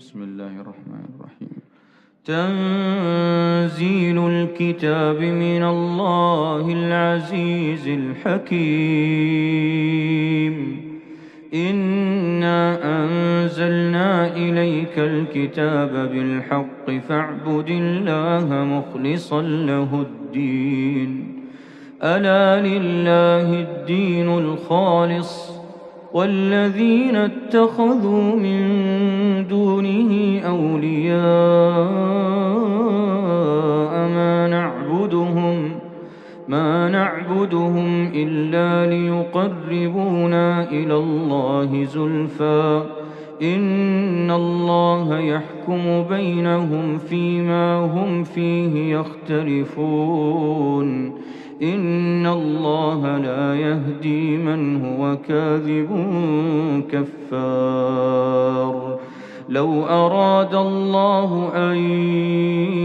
بسم الله الرحمن الرحيم. تنزيل الكتاب من الله العزيز الحكيم. إنا أنزلنا إليك الكتاب بالحق فاعبد الله مخلصا له الدين. ألا لله الدين الخالص والذين اتخذوا من دونه أولياء ما نعبدهم إلا ليقربونا إلى الله زلفى إن الله يحكم بينهم فيما هم فيه يختلفون. إن الله لا يهدي من هو كاذب كفار. لو أراد الله أن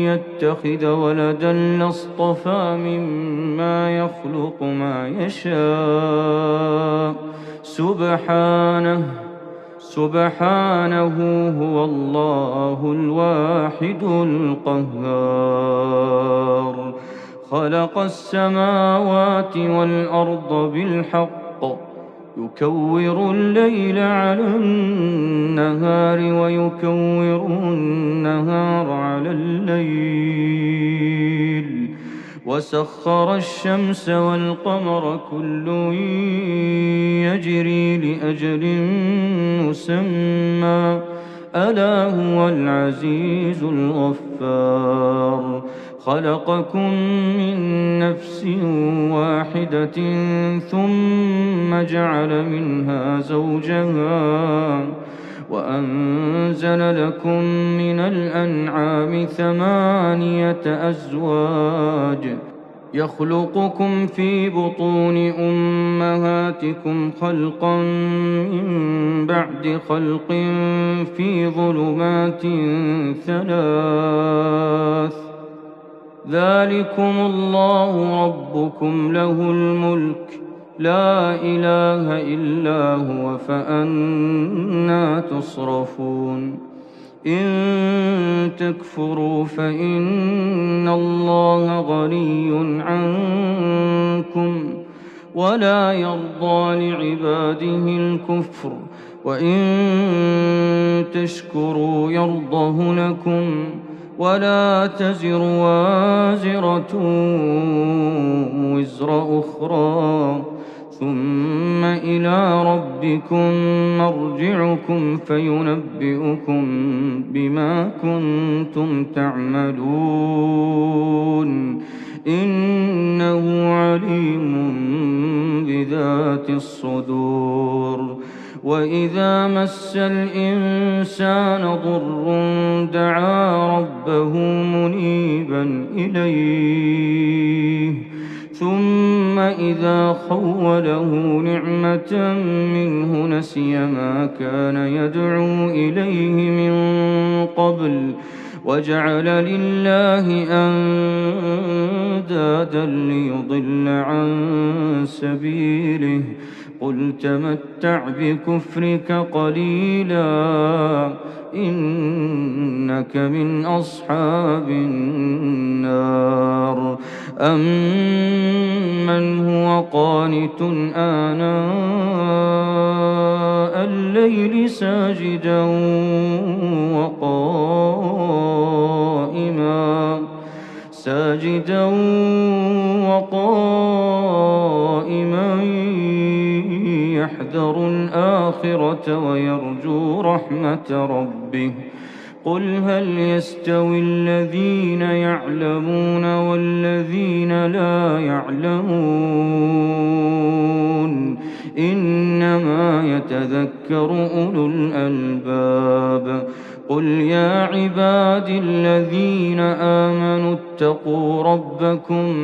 يتخذ ولدا لاصطفى مما يخلق ما يشاء سبحانه هو الله الواحد القهار. خلق السماوات والأرض بالحق يكور الليل على النهار ويكور النهار على الليل وسخر الشمس والقمر كل يجري لأجل مسمى ألا هو العزيز الغفار. خلقكم من نفس واحدة ثم جعل منها زوجها وأنزل لكم من الأنعام 8 أزواج يخلقكم في بطون أمهاتكم خلقا من بعد خلق في ظلمات 3 ذلكم الله ربكم له الملك لا إله إلا هو فأنى تصرفون. إن تكفروا فإن الله غني عنكم ولا يرضى لعباده الكفر وإن تشكروا يرضه لكم ولا تزر وازرة وزر أخرى ثم إلى ربكم مرجعكم فينبئكم بما كنتم تعملون إنه عليم بذات الصدور. وإذا مس الإنسان ضر دعا ربه منيبا إليه ثم إذا خوله نعمة منه نسي ما كان يدعو إليه من قبل وجعل لله أندادا ليضل عن سبيله. قل تمتع بكفرك قليلا إنك من أصحاب النار. أمن هو قانت آناء الليل ساجدا وقائما يحذر الآخرة ويرجو رحمة ربه. قل هل يستوي الذين يعلمون والذين لا يعلمون إنما يتذكر أولو الألباب. قل يا عبادي الذين آمنوا اتقوا ربكم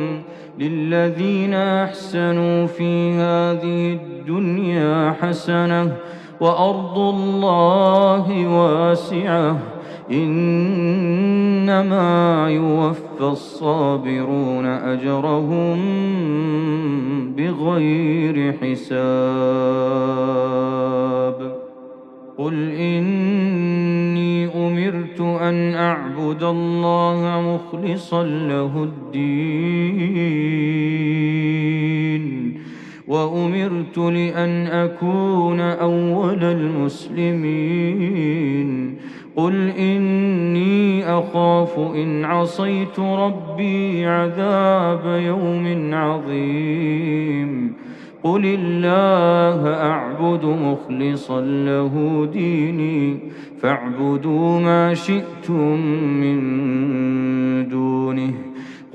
للذين أحسنوا في هذه الدنيا حسنة وأرض الله واسعة إنما يوفى الصابرون أجرهم بغير حساب. قل إني أن أعبد الله مخلصا له الدين وأمرت لأن أكون أول المسلمين قل إني أخاف إن عصيت ربي عذاب يوم عظيم قل الله أعبد مخلصا له ديني فاعبدوا ما شئتم من دونه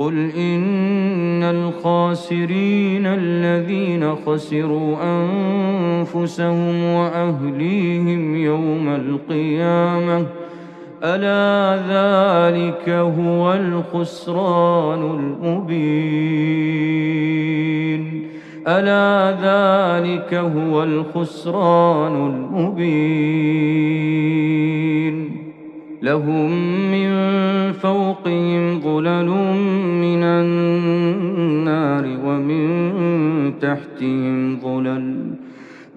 قل إن الخاسرين الذين خسروا أنفسهم وأهليهم يوم القيامة ألا ذلك هو الخسران المبين ألا ذلك هو الخسران المبين لهم من فوقهم ظلل من النار ومن تحتهم ظلل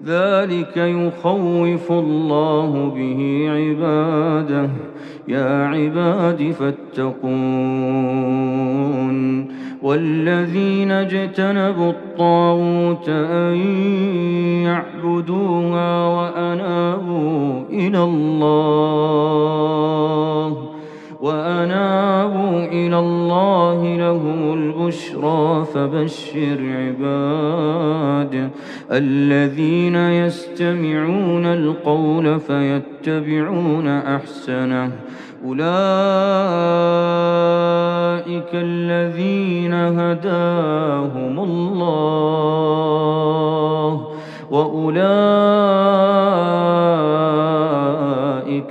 ذلك يخوف الله به عباده يا عباد فاتقون والذين اجتنبوا الطاغوت أن يعبدوها وأنابوا إلى الله لهم البشرى فبشر عباد الذين يستمعون القول فيتبعون أحسنه أولئك الذين هداهم الله وأولئك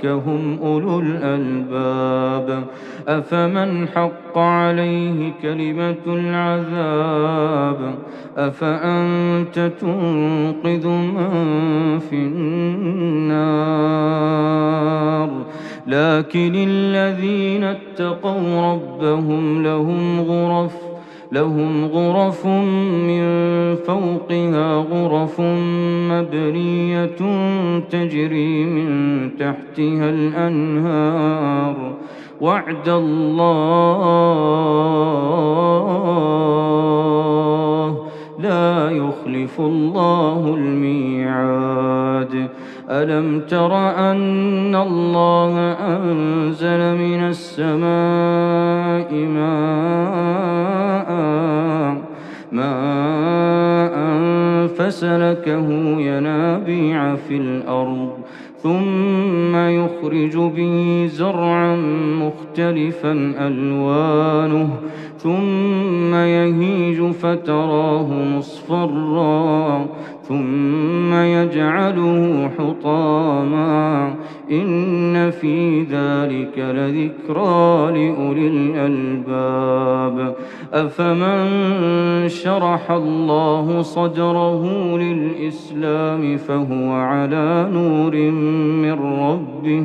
هم أولو الألباب أفمن حق عليه كلمة العذاب أفأنت تنقذ من في النار لكن الذين اتقوا ربهم لهم غرف من فوقها غرف مبنية تجري من تحتها الأنهار وعد الله لا يخلف الله الميعاد ألم تر أن الله أنزل من السماء ماء فسلكه ينابيع في الأرض ثم يخرج به زرعا مختلفا ألوانه ثم يهيج فتراه مصفرا ثم يجعله حطاما إن في ذلك لذكرى لأولي الألباب أفمن شرح الله صدره للإسلام فهو على نور من ربه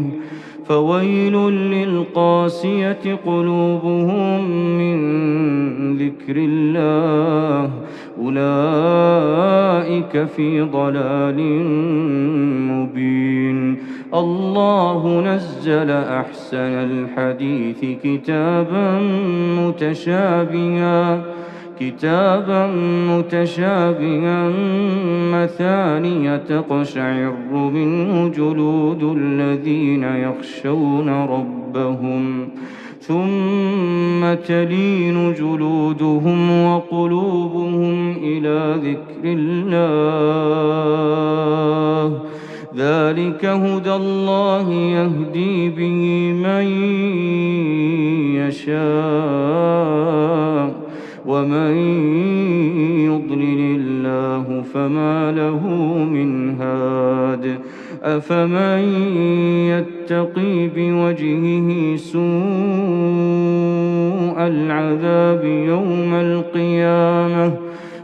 فويل للقاسية قلوبهم من ذكر الله أولئك في ضلال مبين الله نزل أحسن الحديث كتابا متشابها مثانية تقشعر منه جلود الذين يخشون ربهم ثم تلين جلودهم وقلوبهم إلى ذكر الله ذلك هدى الله يهدي به من يشاء ومن يضلل الله فما له من هاد أفمن يتقي بوجهه سوء العذاب يوم القيامة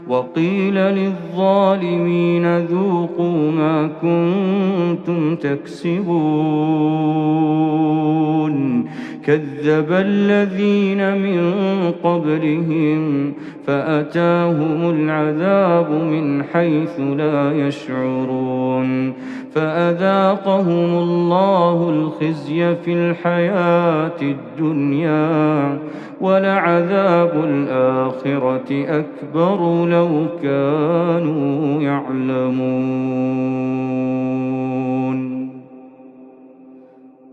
وقيل للظالمين ذوقوا ما كنتم تكسبون كذب الذين من قبلهم فأتاهم العذاب من حيث لا يشعرون فأذاقهم الله الخزي في الحياة الدنيا ولعذاب الآخرة أكبر لو كانوا يعلمون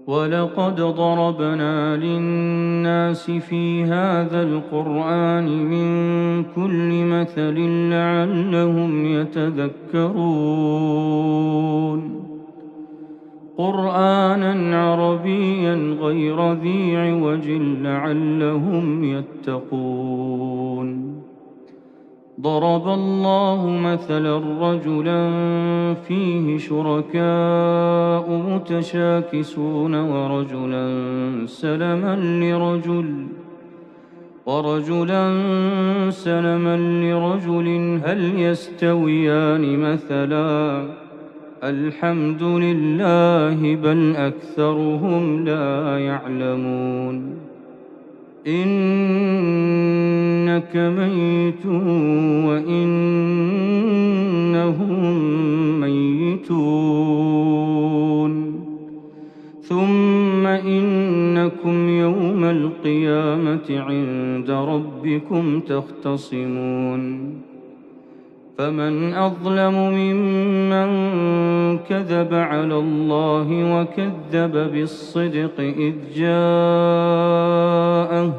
ولقد ضربنا للناس في هذا القرآن من كل مثل لعلهم يتذكرون قرآنا عربيا غير ذي عوج لعلهم يتقون ضرب الله مثلا رجلا فيه شركاء متشاكسون ورجلا سلما لرجل هل يستويان مثلا الحمد لله بل أكثرهم لا يعلمون إنك ميت وإنهم ميتون ثم إنكم يوم القيامة عند ربكم تختصمون فمن أظلم ممن كذب على الله وكذب بالصدق إذ جاءه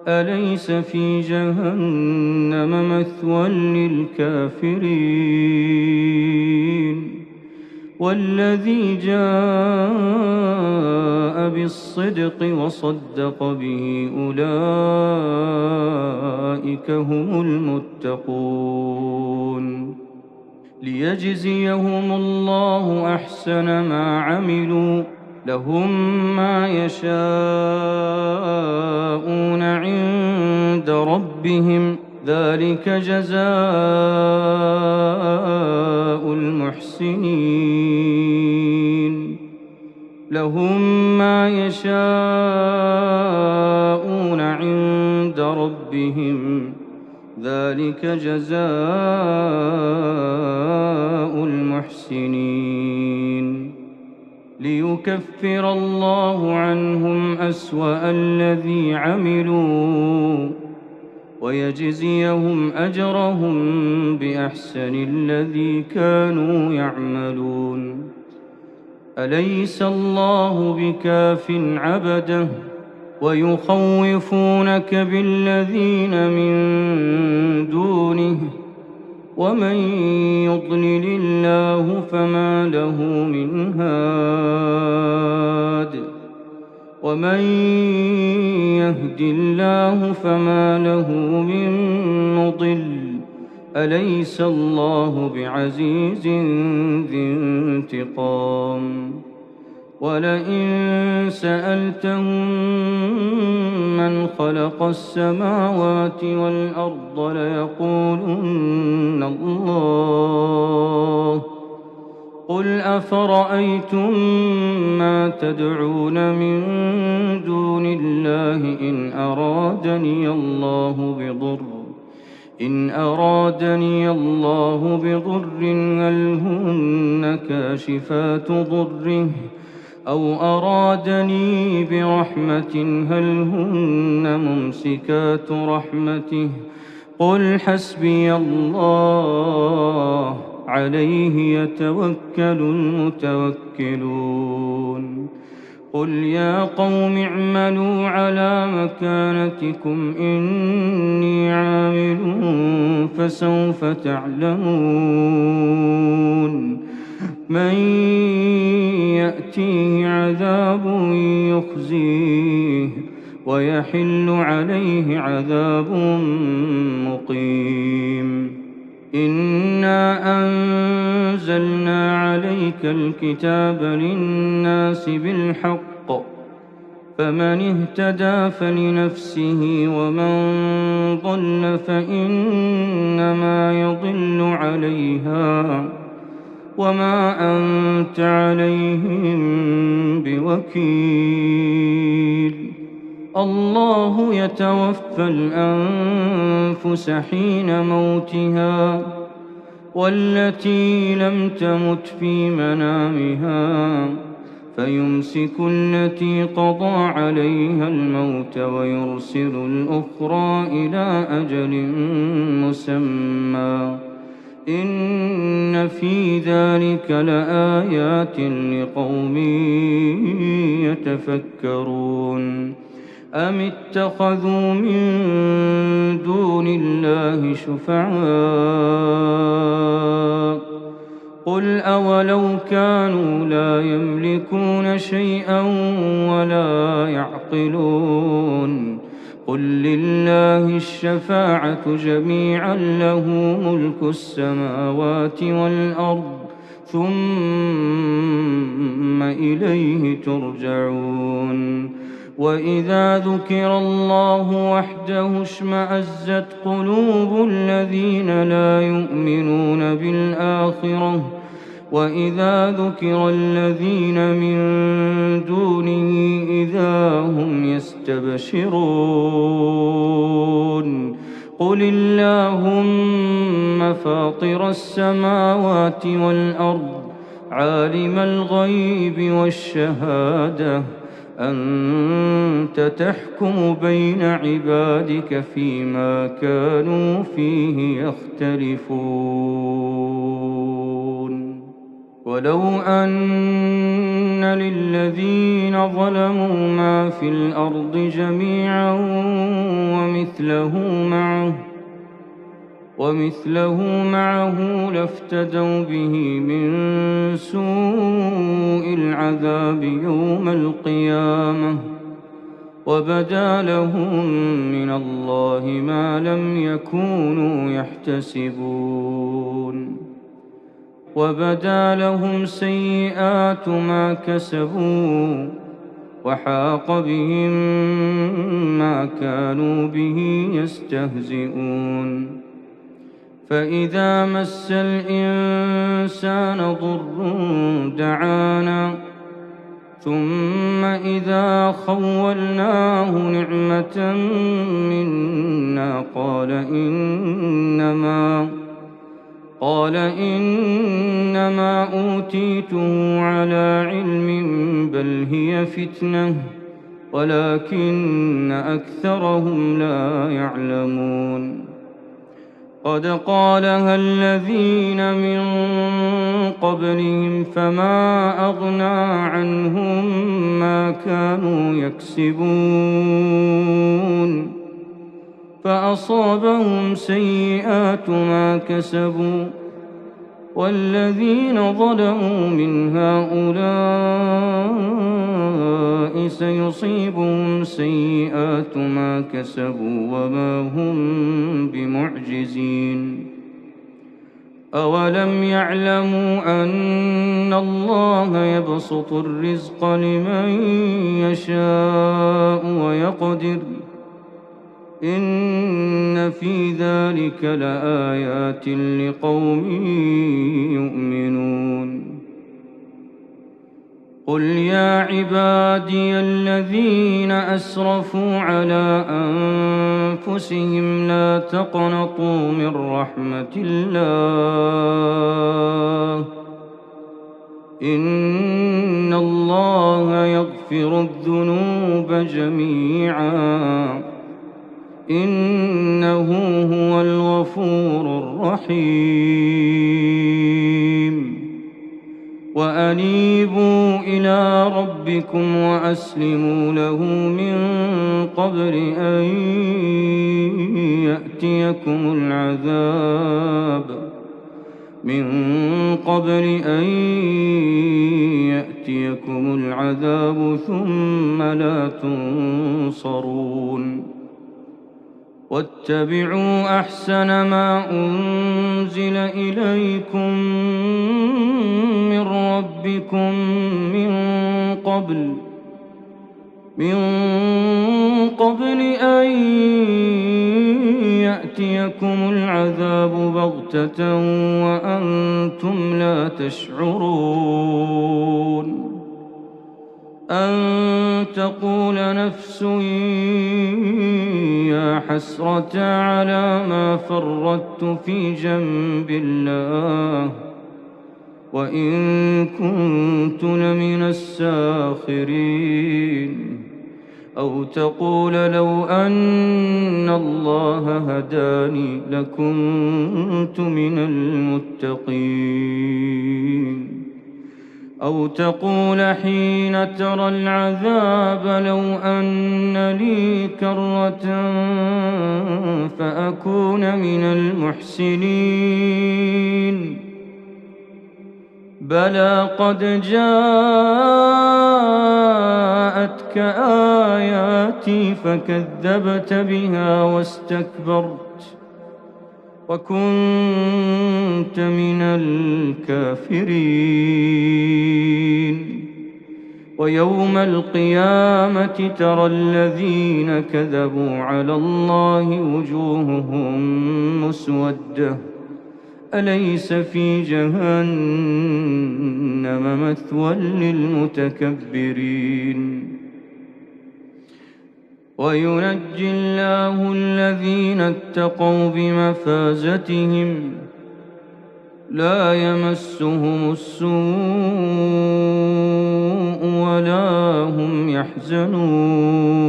أليس في جهنم مثوى للكافرين والذي جاء بالصدق وصدق به أولئك هم المتقون ليجزيهم الله أحسن ما عملوا لهم ما يشاءون عند ربهم ذلك جزاء المحسنين لهم ما يشاءون عند ربهم ذلك جزاء المحسنين ليكفر الله عنهم أسوأ الذي عملوا ويجزيهم أجرهم بأحسن الذي كانوا يعملون أليس الله بكاف عبده ويخوفونك بالذين من دونه ومن يضلل الله فما له من هاد ومن يهد الله فما له من مضل أليس الله بعزيز ذي انتقام ولئن سألتهم من خلق السماوات والأرض ليقولن الله قل أفرأيتم ما تدعون من دون الله إن أرادني الله بضر هل هن كاشفات ضره أو أرادني برحمة هل هن ممسكات رحمته قل حسبي الله عليه يتوكل المتوكلون قل يا قوم اعملوا على مكانتكم إني عامل فسوف تعلمون من يأتيه عذاب يخزيه ويحل عليه عذاب مقيم إنا أنزلنا عليك الكتاب للناس بالحق فمن اهتدى فلنفسه ومن ضل فإنما يضل عليها وما أنت عليهم بوكيل سبيل الله يتوفى الأنفس حين موتها والتي لم تمت في منامها فيمسك التي قضى عليها الموت ويرسل الأخرى إلى أجل مسمى إن في ذلك لآيات لقوم يتفكرون أم اتخذوا من دون الله شفعاء قل أولو كانوا لا يملكون شيئا ولا يعقلون قل لله الشفاعة جميعا له ملك السماوات والأرض ثم إليه ترجعون وإذا ذكر الله وحده اشمأزت قلوب الذين لا يؤمنون بالآخرة وإذا ذكر الذين من دونه إذا هم يستبشرون قل اللهم فاطر السماوات والأرض عالم الغيب والشهادة أنت تحكم بين عبادك فيما كانوا فيه يختلفون ولو أن للذين ظلموا ما في الأرض جميعا ومثله معه لافتدوا به من سوء العذاب يوم القيامة وبدا لهم من الله ما لم يكونوا يحتسبون وبدا لهم سيئات ما كسبوا وحاق بهم ما كانوا به يستهزئون فإذا مس الإنسان ضر دعانا ثم إذا خولناه نعمة منا قال إنما أوتيته على علم بل هي فتنة ولكن أكثرهم لا يعلمون قد قالها الذين من قبلهم فما أغنى عنهم ما كانوا يكسبون فأصابهم سيئات ما كسبوا والذين ظلموا من هؤلاء سيصيبهم سيئات ما كسبوا وما هم بمعجزين أولم يعلموا أن الله يبسط الرزق لمن يشاء ويقدر إن في ذلك لآيات لقوم يؤمنون قل يا عبادي الذين أسرفوا على أنفسهم لا تقنطوا من رحمة الله إن الله يغفر الذنوب جميعا إنه هو الغفور الرحيم وأنيبوا إلى ربكم وأسلموا له من قبل أن يأتيكم العذاب ثم لا تنصرون واتبعوا أحسن ما أنزل إليكم من ربكم من قبل أن يأتيكم العذاب بغتة وأنتم لا تشعرون أن تقول نفس يا حسرة على ما فرطت في جنب الله وإن كنت لمن الساخرين. أو تقول لو أن الله هداني لكنت من المتقين. أو تقول حين ترى العذاب لو أن لي كرة فأكون من المحسنين. بلى قد جاءتك آياتي فكذبت بها واستكبرت وكنت من الكافرين. ويوم القيامة ترى الذين كذبوا على الله وجوههم مسودة أليس في جهنم مثوى للمتكبرين. وينجي الله الذين اتقوا بمفازتهم لا يمسهم السوء ولا هم يحزنون.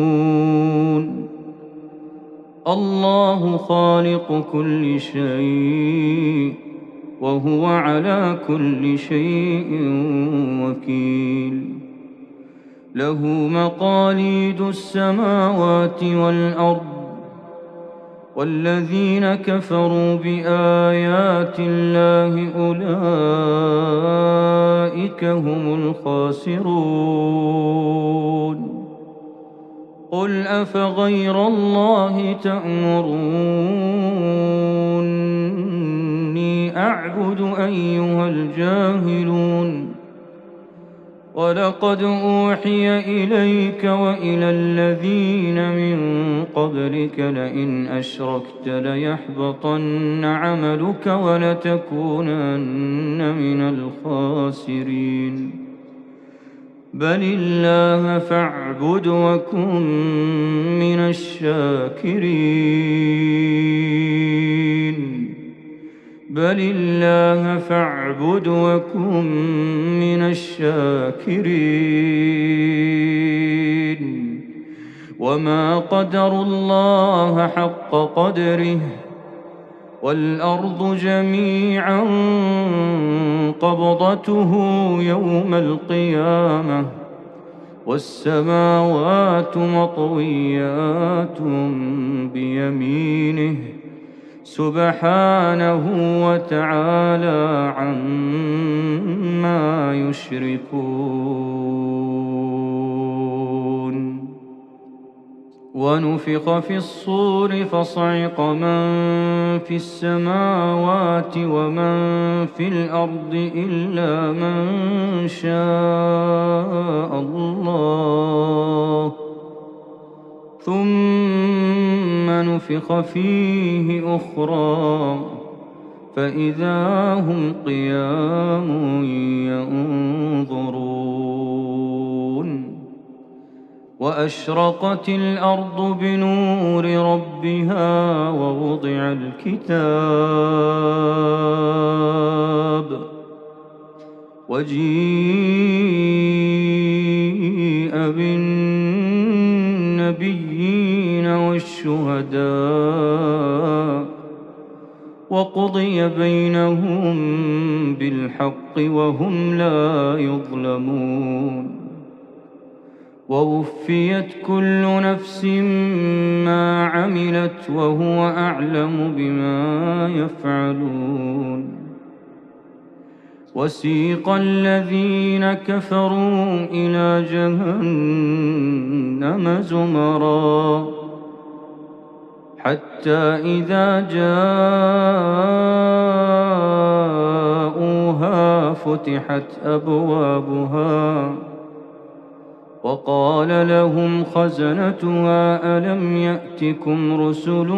الله خالق كل شيء وهو على كل شيء وكيل. له مقاليد السماوات والأرض والذين كفروا بآيات الله أولئك هم الخاسرون. قل أفغير الله تأمروني أعبد أيها الجاهلون. ولقد أوحي إليك وإلى الذين من قبلك لئن أشركت ليحبطن عملك ولتكونن من الخاسرين. بل الله فاعبد وكن من الشاكرين. بل الله فاعبد وكن من الشاكرين. وما قدروا الله حق قدره والأرض جميعا قبضته يوم القيامة والسماوات مطويات بيمينه سبحانه وتعالى عما يشركون. ونفخ في الصور فصعق من في السماوات ومن في الأرض إلا من شاء الله ثم نفخ فيه أخرى فإذا هم قيام ينظرون. وأشرقت الأرض بنور ربها ووضع الكتاب وجيء بالنبيين والشهداء وقضي بينهم بالحق وهم لا يظلمون. ووفيت كل نفس ما عملت وهو أعلم بما يفعلون. وسيق الذين كفروا إلى جهنم زمرا حتى إذا جاءوها فتحت أبوابها وقال لهم خزنتها ألم يأتكم رسل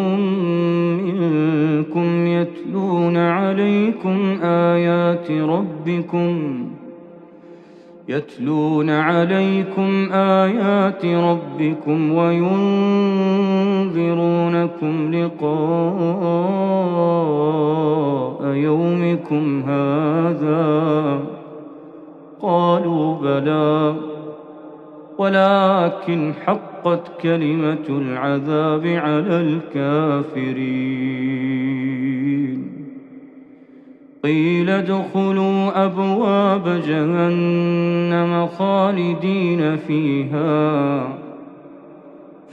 منكم يتلون عليكم آيات ربكم يتلون عليكم آيات ربكم وينذرونكم لقاء يومكم هذا. قالوا بلى ولكن حقت كلمة العذاب على الكافرين. قيل ادخلوا أبواب جهنم خالدين فيها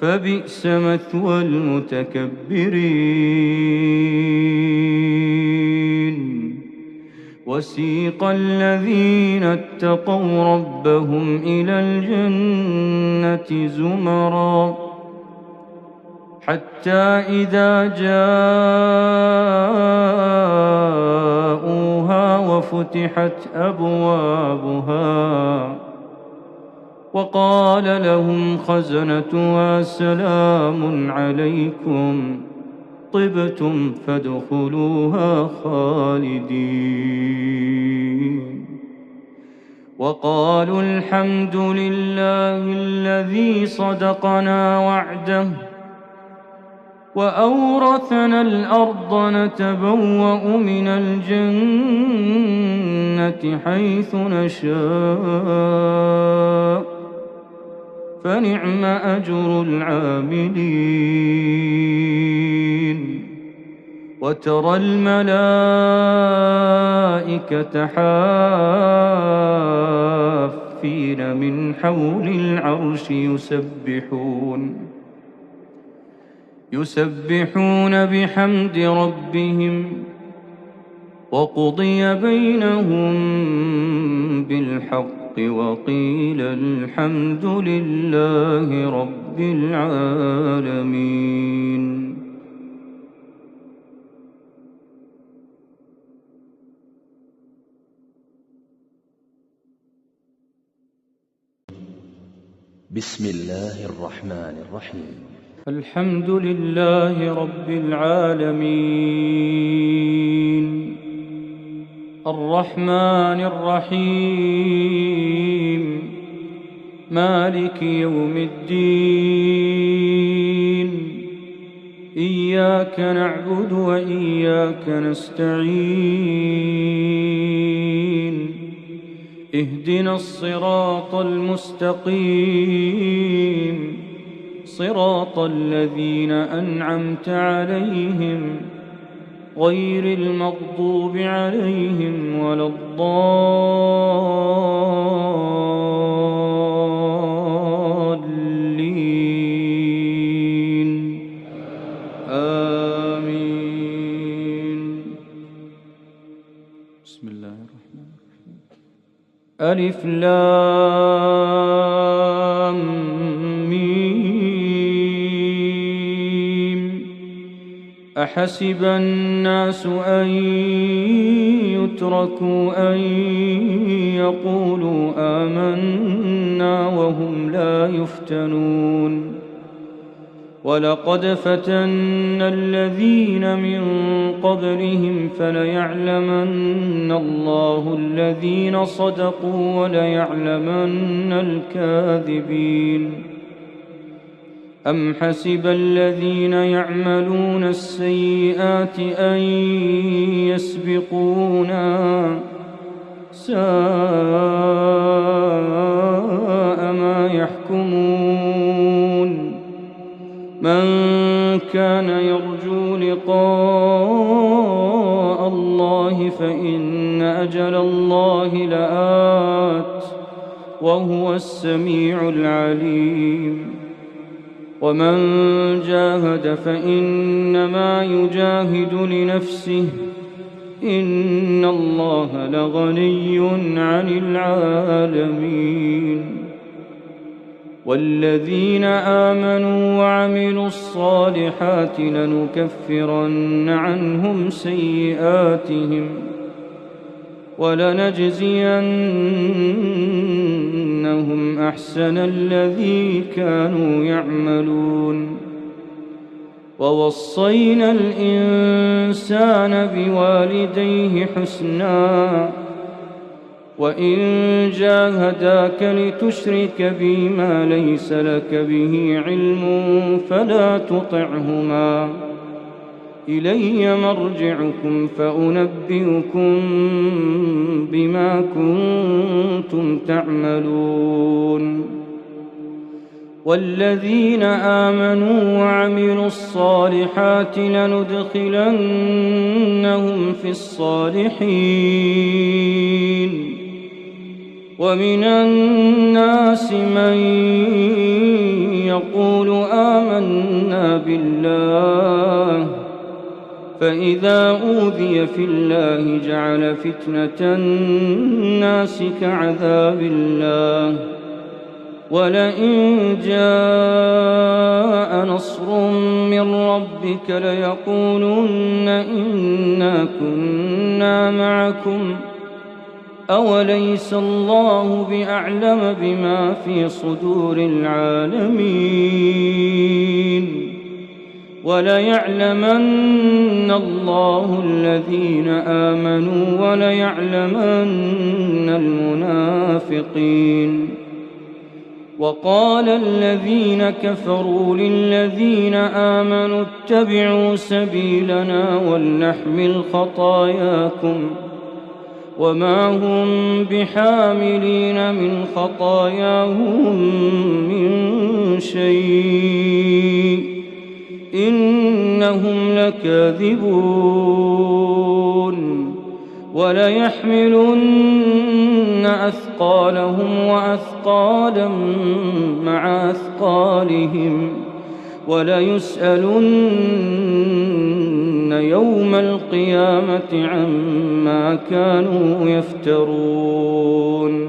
فبئس مثوى المتكبرين. وسيق الذين اتقوا ربهم إلى الجنة زمرا حتى إذا جاءوها وفتحت أبوابها وقال لهم خزنتها سلام عليكم طبتم فادخلوها خالدين. وقالوا الحمد لله الذي صدقنا وعده وأورثنا الأرض نتبوأ من الجنة حيث نشاء فنعم أجر العاملين. وترى الملائكة حافين من حول العرش يسبحون بحمد ربهم وقضي بينهم بالحق وقيل الحمد لله رب العالمين. بسم الله الرحمن الرحيم. الحمد لله رب العالمين الرحمن الرحيم مالك يوم الدين. إياك نعبد وإياك نستعين. اهدنا الصراط المستقيم صراط الذين أنعمت عليهم غير المغضوب عليهم ولا الضالين. آمين. بسم الله الرحمن الرحيم. ألف لام أحسب الناس أن يتركوا أن يقولوا آمنا وهم لا يفتنون. ولقد فتنا الذين من قبلهم فليعلمن الله الذين صدقوا وليعلمن الكاذبين. أم حسب الذين يعملون السيئات أن يسبقونا ساء ما يحكمون. من كان يرجو لقاء الله فإن أجل الله لآت وهو السميع العليم. ومن جاهد فإنما يجاهد لنفسه إن الله لغني عن العالمين. والذين آمنوا وعملوا الصالحات لنكفرن عنهم سيئاتهم ولنجزينهم أحسن الذي كانوا يعملون. ووصينا الإنسان بوالديه حسنا وإن جاهداك لتشرك بي ما ليس لك به علم فلا تطعهما، إلي مرجعكم فأنبئكم بما كنتم تعملون. والذين آمنوا وعملوا الصالحات لندخلنهم في الصالحين. ومن الناس من يقول آمنا بالله فإذا أوذي في الله جعل فتنة الناس كعذاب الله، ولئن جاء نصر من ربك ليقولن إنا كنا معكم أوليس الله بأعلم بما في صدور العالمين. وليعلمن الله الذين آمنوا وليعلمن المنافقين. وقال الذين كفروا للذين آمنوا اتبعوا سبيلنا ولنحمل خطاياكم وما هم بحاملين من خطاياهم من شيء إنهم لكاذبون. وليحملن أثقالهم وأثقالا مع أثقالهم وليسألن يوم القيامة عما كانوا يفترون.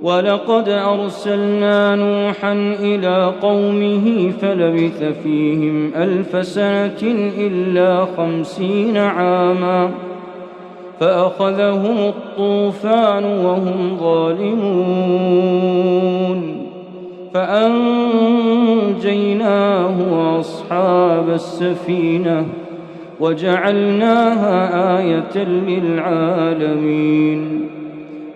ولقد أرسلنا نوحا إلى قومه فلبث فيهم 1000 سنة إلا 50 عاما فأخذهم الطوفان وهم ظالمون فأنجيناه وأصحاب السفينة وجعلناها آية للعالمين.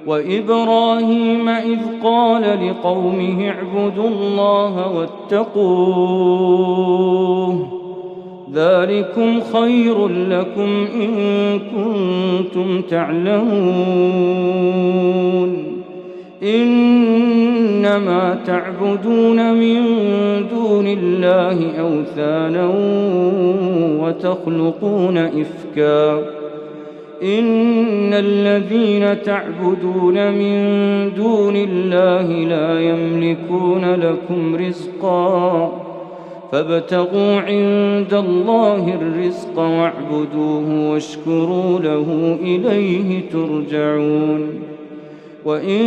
وإبراهيم إذ قال لقومه اعبدوا الله واتقوه ذلكم خير لكم إن كنتم تعلمون. إنما تعبدون من دون الله أوثانا وتخلقون إفكا إن الذين تعبدون من دون الله لا يملكون لكم رزقا فابتغوا عند الله الرزق واعبدوه واشكروا له إليه ترجعون. وإن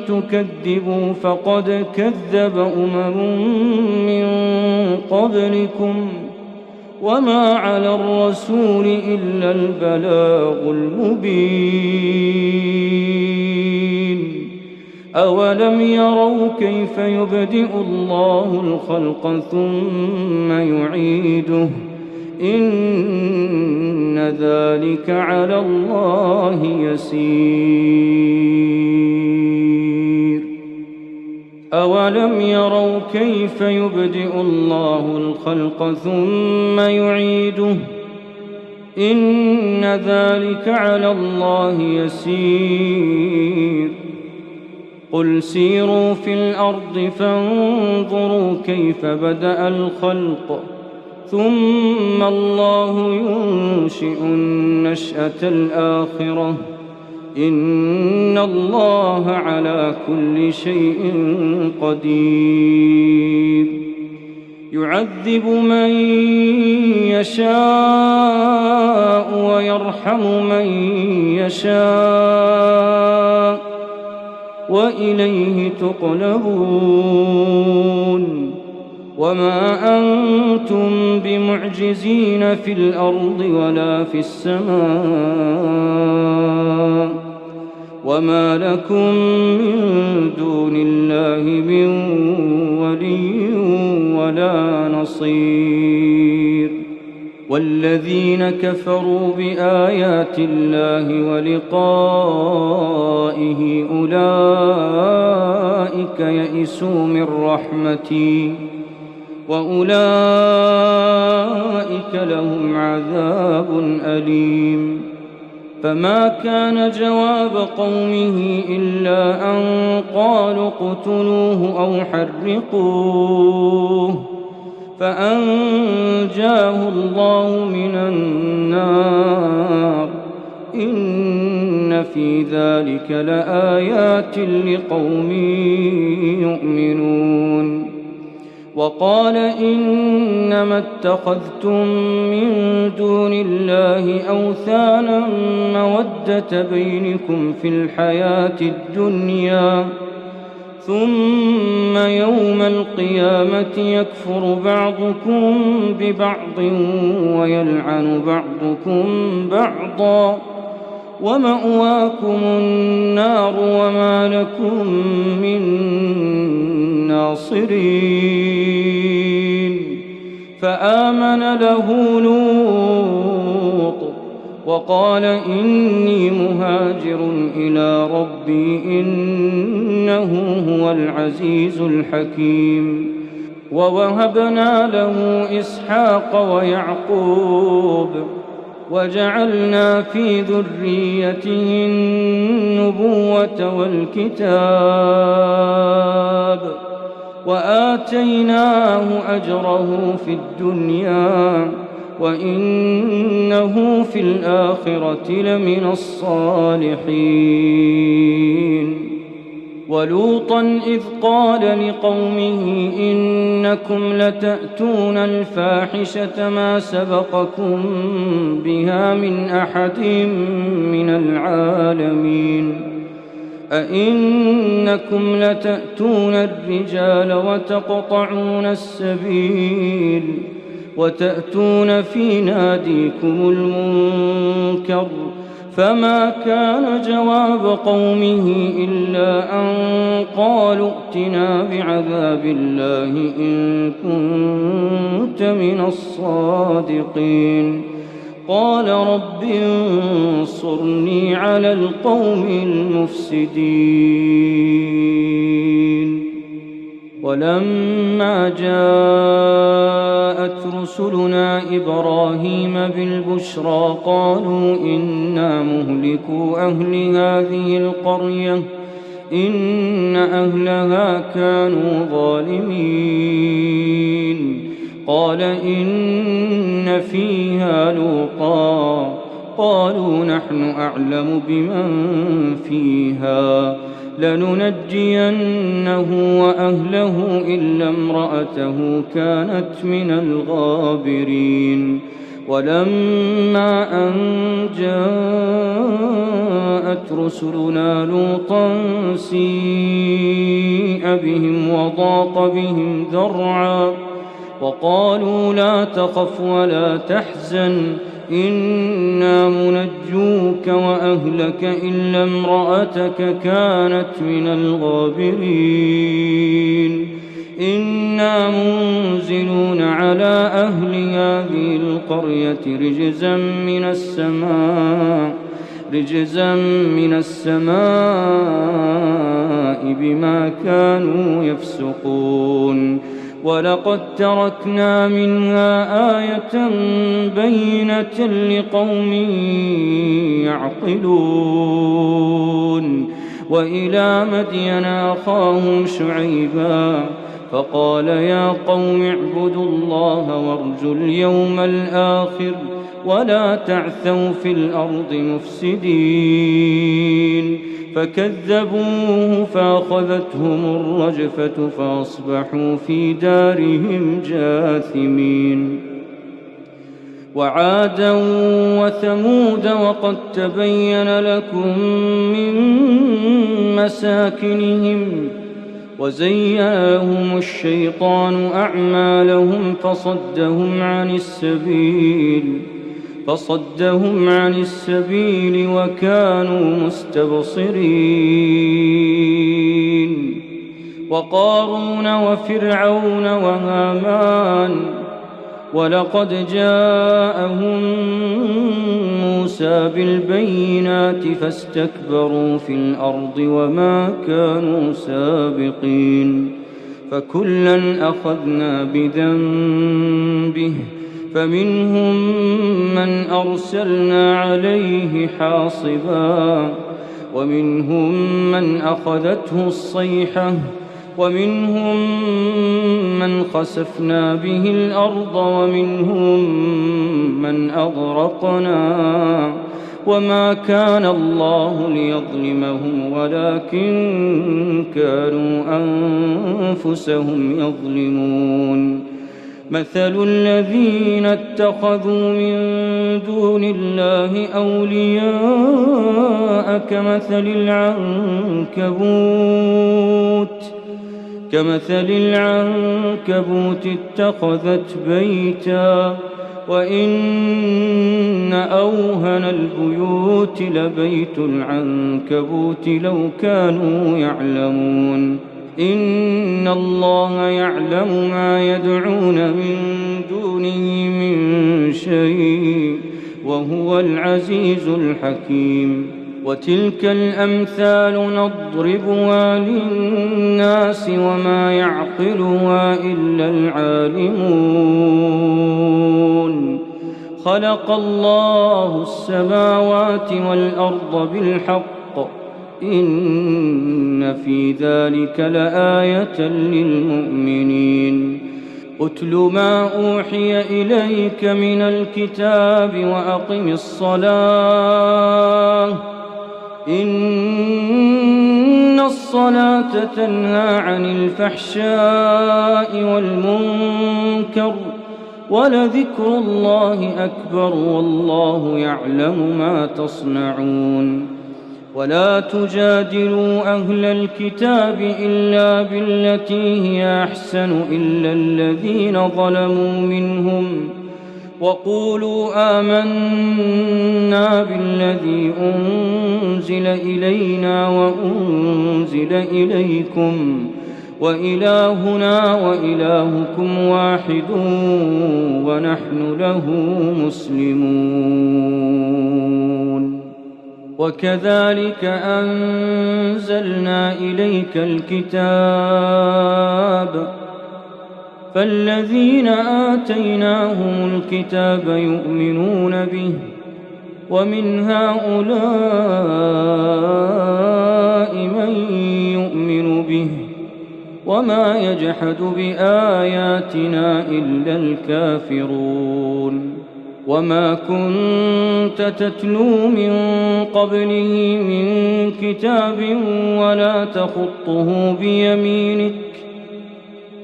تكذبوا فقد كذب من قبلكم وما على الرسول إلا البلاغ المبين. أولم يروا كيف يبدئ الله الخلق ثم يعيده إن ذلك على الله يسير. أولم يروا كيف يبدئ الله الخلق ثم يعيده إن ذلك على الله يسير. قل سيروا في الأرض فانظروا كيف بدأ الخلق ثم الله ينشئ النشأة الآخرة إن الله على كل شيء قدير. يعذب من يشاء ويرحم من يشاء وإليه تقلبون. وما أنتم بمعجزين في الأرض ولا في السماء وما لكم من دون الله من ولي ولا نصير. والذين كفروا بآيات الله ولقائه أولئك يئسوا من رحمتي وأولئك لهم عذاب أليم. فما كان جواب قومه إلا أن قالوا اقتلوه أو حرقوه فأنجاه الله من النار. إن في ذلك لآيات لقوم يؤمنون. وقال إنما اتخذتم من دون الله أوثانا مودة بينكم في الحياة الدنيا ثم يوم القيامة يكفر بعضكم ببعض ويلعن بعضكم بعضا ومأواكم النار وما لكم من ناصرين. فآمن له لوط وقال إني مهاجر إلى ربي إنه هو العزيز الحكيم. ووهبنا له إسحاق ويعقوب وجعلنا في ذريته النبوة والكتاب وآتيناه أجره في الدنيا وإنه في الآخرة لمن الصالحين. ولوطا إذ قال لقومه إنكم لتأتون الفاحشة ما سبقكم بها من أحد من العالمين أئنكم لتأتون الرجال وتقطعون السبيل وتأتون في ناديكم المنكر. فما كان جواب قومه إلا أن قالوا ائتنا بعذاب الله إن كنت من الصادقين. قال رب انصرني على القوم المفسدين. ولما جاءت رسلنا إبراهيم بالبشرى قالوا إنا مهلكو أهل هذه القرية إن أهلها كانوا ظالمين. قال إن فيها لوطا قالوا نحن أعلم بمن فيها لننجينه وأهله إلا امرأته كانت من الغابرين. ولما أن جاءت رسلنا لوطا سيء بهم وضاق بهم ذرعا وقالوا لا تخف ولا تحزن إنا منجوك وأهلك إلا امرأتك كانت من الغابرين. إنا منزلون على أهل هذه القرية رجزا من السماء بما كانوا يفسقون. ولقد تركنا منها آية بينة لقوم يعقلون. وإلى مدين أخاهم شعيبا فقال يا قوم اعبدوا الله وارجوا اليوم الآخر ولا تعثوا في الأرض مفسدين. فكذبوه فأخذتهم الرجفة فأصبحوا في دارهم جاثمين. وعادا وثمود وقد تبين لكم من مساكنهم وزين لهم الشيطان أعمالهم فصدهم عن السبيل وكانوا وقارون وفرعون وهامان ولقد جاءهم موسى بالبينات فاستكبروا في الأرض وما كانوا سابقين فكلا أخذنا بذنبه فمنهم من أرسلنا عليه حاصبا ومنهم من أخذته الصيحة ومنهم من خسفنا به الأرض ومنهم من أغرقنا وما كان الله ليظلمهم ولكن كانوا أنفسهم يظلمون مثل الذين اتخذوا من دون الله أولياء كمثل العنكبوت اتخذت بيتا وإن أوهن البيوت لبيت العنكبوت لو كانوا يعلمون إن الله يعلم ما يدعون من دونه من شيء وهو العزيز الحكيم وتلك الأمثال نضربها للناس وما يعقلها إلا العالمون خلق الله السماوات والأرض بالحق إن في ذلك لآية للمؤمنين أتل ما أوحي إليك من الكتاب وأقم الصلاة إن الصلاة تنهى عن الفحشاء والمنكر ولذكر الله أكبر والله يعلم ما تصنعون ولا تجادلوا أهل الكتاب إلا بالتي هي أحسن إلا الذين ظلموا منهم وقولوا آمنا بالذي أنزل إلينا وأنزل إليكم وإلهنا وإلهكم واحد ونحن له مسلمون وكذلك أنزلنا إليك الكتاب فالذين آتيناهم الكتاب يؤمنون به ومن هؤلاء من يؤمن به وما يجحد بآياتنا إلا الكافرون وما كنت تتلو من قبله من كتاب ولا تخطه بيمينك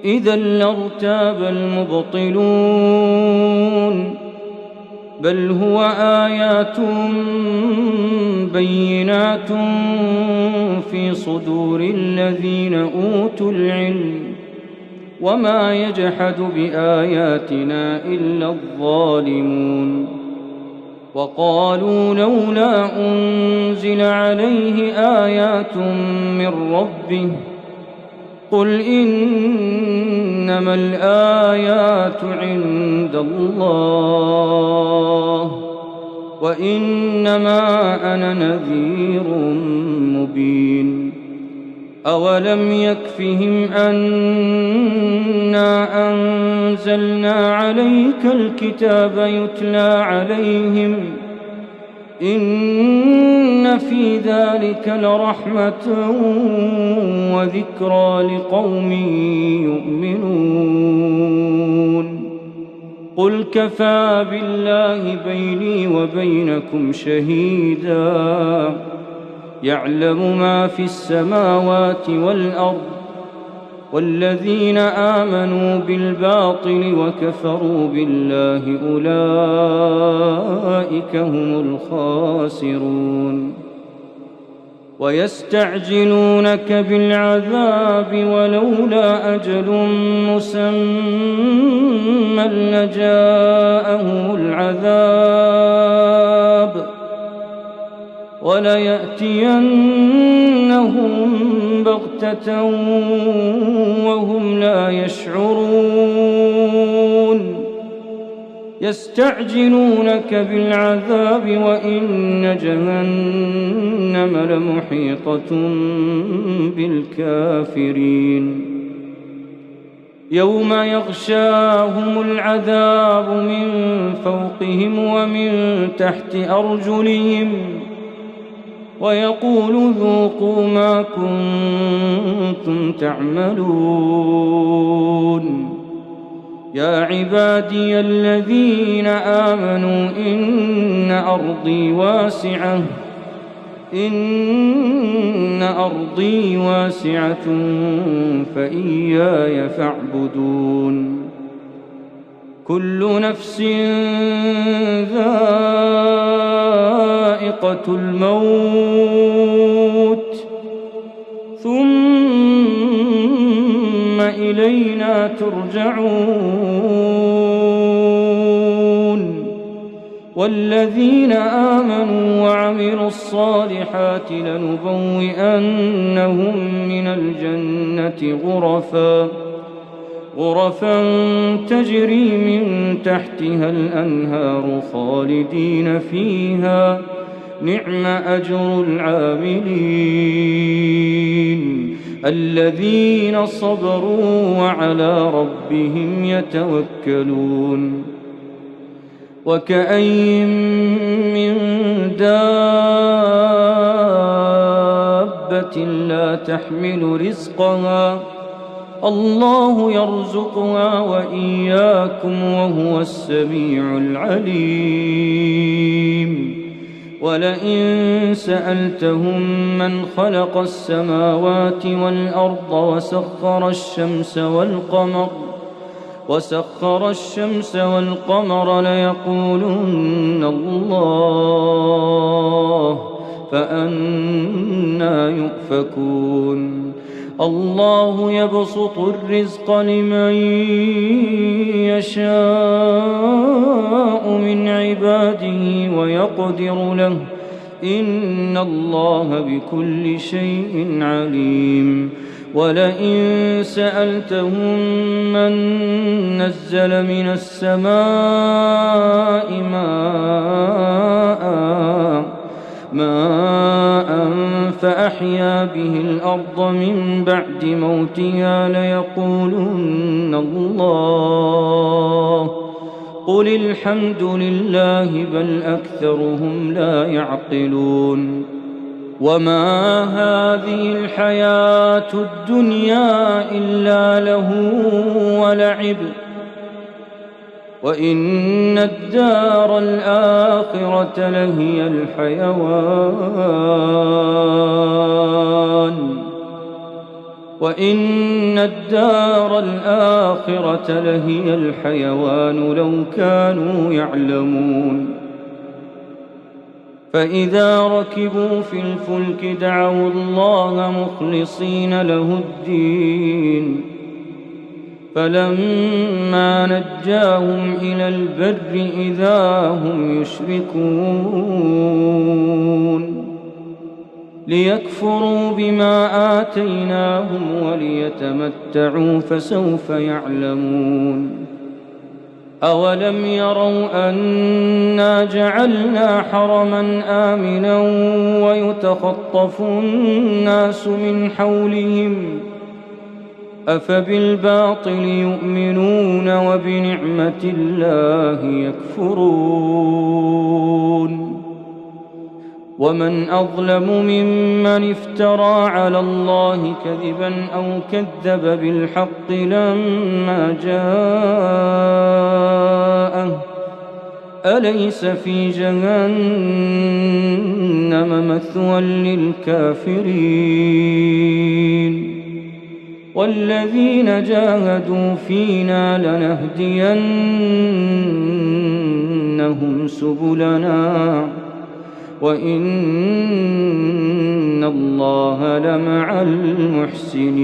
إذا لارتاب المبطلون بل هو آيات بينات في صدور الذين أوتوا العلم وما يجحد بآياتنا إلا الظالمون وقالوا لولا أنزل عليه آيات من ربه قل إنما الآيات عند الله وإنما أنا نذير مبين أولم يكفهم أنا أنزلنا عليك الكتاب يتلى عليهم إن في ذلك لرحمة وذكرى لقوم يؤمنون قل كفى بالله بيني وبينكم شهيدا يعلم ما في السماوات والأرض والذين آمنوا بالباطل وكفروا بالله أولئك هم الخاسرون ويستعجلونك بالعذاب ولولا أجل مسمى لجاءهم العذاب وليأتينهم بغتة وهم لا يشعرون يستعجلونك بالعذاب وإن جهنم لمحيطة بالكافرين يوم يغشاهم العذاب من فوقهم ومن تحت أرجلهم ويقول ذوقوا ما كنتم تعملون يا عبادي الذين آمنوا إن أرضي واسعة فإياي فاعبدون كل نفس ذائقة الموت ثم إلينا ترجعون والذين آمنوا وعملوا الصالحات لنبوئنهم من الجنة غرفا تجري من تحتها الأنهار خالدين فيها نعم أجر العاملين الذين صبروا وعلى ربهم يتوكلون وكأين من دابة لا تحمل رزقها الله يرزقها وإياكم وهو السميع العليم ولئن سألتهم من خلق السماوات والأرض وسخر الشمس والقمر ليقولن الله فأنى يؤفكون الله يبسط الرزق لمن يشاء من عباده ويقدر له إن الله بكل شيء عليم ولئن سألتهم من نزل من السماء ماء فأحيا به الأرض من بعد موتها ليقولن الله قل الحمد لله بل أكثرهم لا يعقلون وما هذه الحياة الدنيا إلا له ولعب وإن الدار الآخرة لهي الحيوان لو كانوا يعلمون فإذا ركبوا في الفلك دعوا الله مخلصين له الدين فلما نجاهم إلى البر إذا هم يشركون ليكفروا بما آتيناهم وليتمتعوا فسوف يعلمون أولم يروا أنا جعلنا حرما آمنا ويتخطف الناس من حولهم أفبالباطل يؤمنون وبنعمة الله يكفرون ومن أظلم ممن افترى على الله كذبا أو كذب بالحق لما جاءه أليس في جهنم مثوى للكافرين والذين جاهدوا فينا لنهدينهم سبلنا وإن الله لمع المحسنين